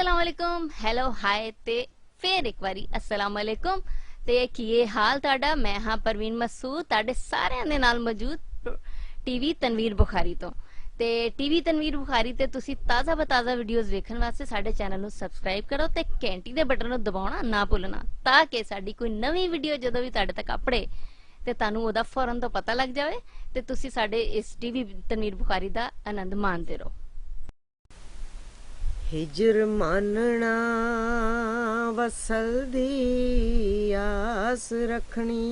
अस्सलाम वालेकुम hello hi ते फिर एक बारी अस्सलाम वालेकुम ते की हाल ताड़ा। मैं हाँ परवीन मसूद ताड़े सारे दे नाल मौजूद टीवी तनवीर बुखारी तो ते टीवी तनवीर बुखारी ते तुसी ताज़ा बताज़ा वीडियोस देखने वास्ते साडे चैनल नु सब्सक्राइब करो ते घंटी दे बटन नु दबाना ना भुलना ताकि साडी कोई नवी वीडियो जदों भी ताड़े तक अपड़े ते तानू ओदा फौरन तो पता लग जाए ते तुसी साडे इस टीवी तनवीर बुखारी दा आनंद माणदे रहो। हिजर मानना वसल दी आस रखनी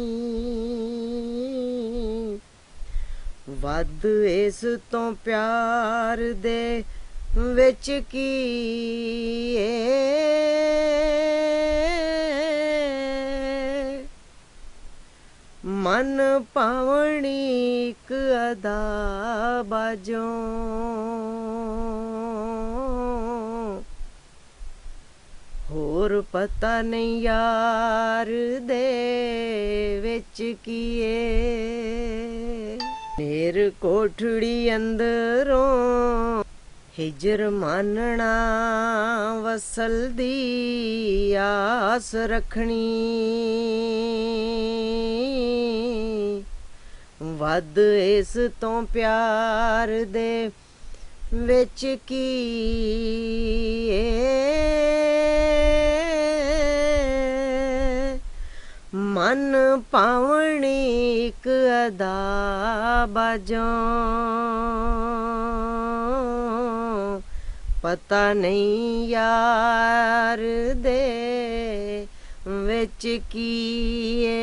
वध इस तो प्यार दे विच की मन पावनी इक अदा बाजों होर पता नहीं यार दे विच कीए नेर कोठड़ी अंदरों हिजर मानना वसल दी आस रखनी वध इस तो प्यार दे विच कीए मन पावनी इक अदा बाजों पता नहीं यार दे विच कीए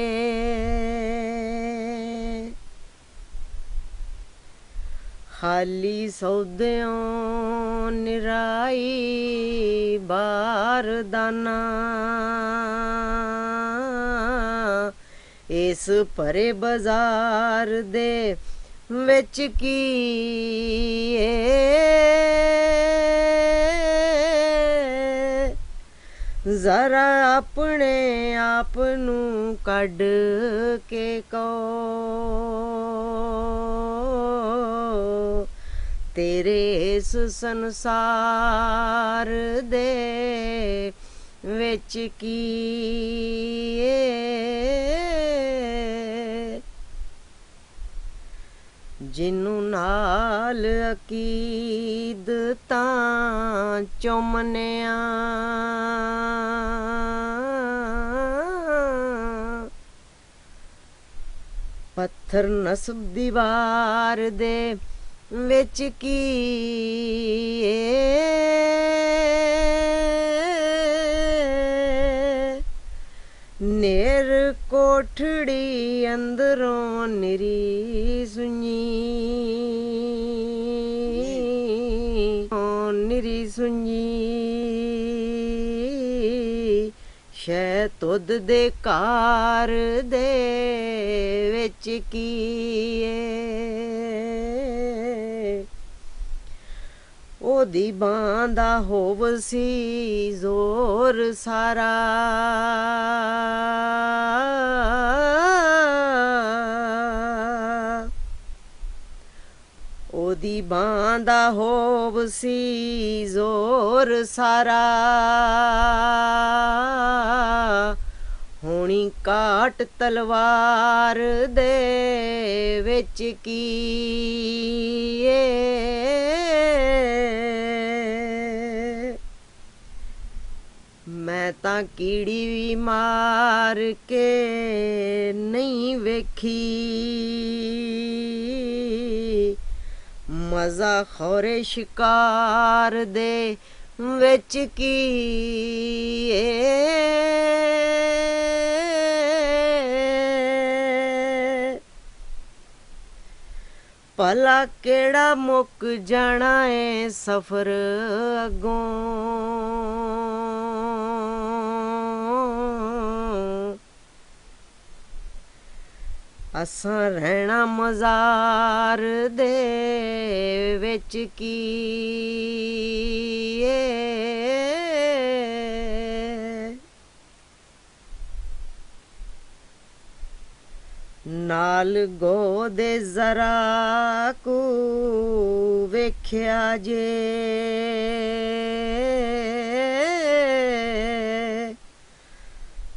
खाली सौदेओं निराई बारदाना इस परे बाजार दे विच कीए जरा अपने आप नू कढ के कहो तेरे इस संसार दे विच कीए जिन्नू नाल अकीदतां चुमनिया पत्थर नस्ब दीवार दे विच कीए नेर कोठड़ी अंदरों निरी सुनी निरी सुनी शै तुद दे कार दे विच कीए ओदी बां दा होवसी जोर सारा ओदी बां दा होवसी जोर सारा होनी काट तलवार दे विच कीए मैं तां कीड़ी भी मार के नहीं वेखी मजा खौरे शिकार दे विच कीए भला केड़ा मुक जाना है सफर अगों असां रहना मजार दे विच कीए नाल गो दे जरा को वेख्या जे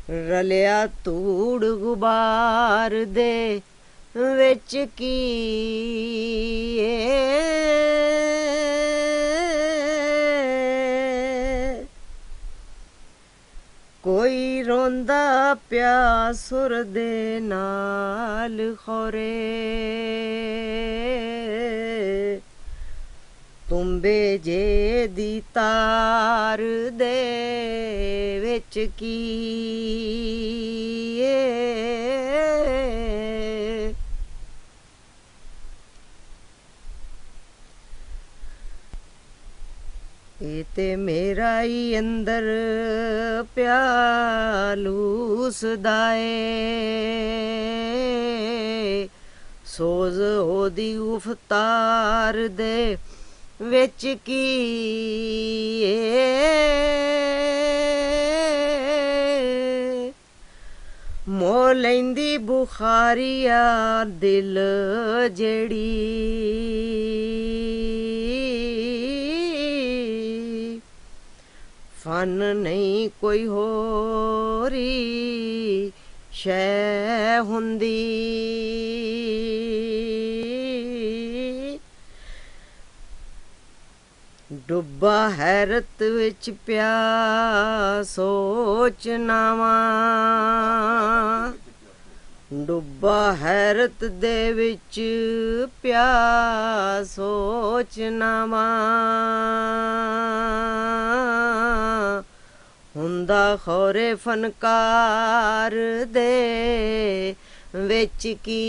ਰਲਿਆ ਧੂੜ ਗੁਬਾਰ ਦੇ ਵਿੱਚ ਕੀ ਕੋਈ ਰੋਂਦਾ ਪਿਆ ਸੁਰ ਦੇ ਨਾਲ ਖੋਰੇ ਤੁੰਬੇ ਜੇ ਦੀ ਤਾਰ ਦੇ ਵਿੱਚ ਕੀ ਇਹ ਤੇ ਮੇਰਾ ਹੀ ਅੰਦਰ ਪਿਆ ਲੂਸਦਾ ਏ ਸੋਜ਼ ਉਹਦੀ ਉਫਤਾਰ ਦੇ ਵਿੱਚ ਕੀ ਮੋਹ ਲੈਂਦੀ ਬੁਖਾਰੀਆ ਦਿਲ ਜਿਹੜੀ ਫਨ ਨਹੀਂ ਕੋਈ ਹੋਰੀ ਸ਼ੈ ਹੁੰਦੀ ਡੁੱਬਾ ਹੈਰਤ ਵਿੱਚ ਪਿਆ ਸੋਚਨਾਵਾ ਡੁੱਬਾ ਹੈਰਤ ਦੇ ਵਿੱਚ ਪਿਆ ਸੋਚਨਾਵਾ ਹੁੰਦਾ ਖੋਰੇ ਫਨਕਾਰ ਦੇ ਵਿੱਚ ਕੀ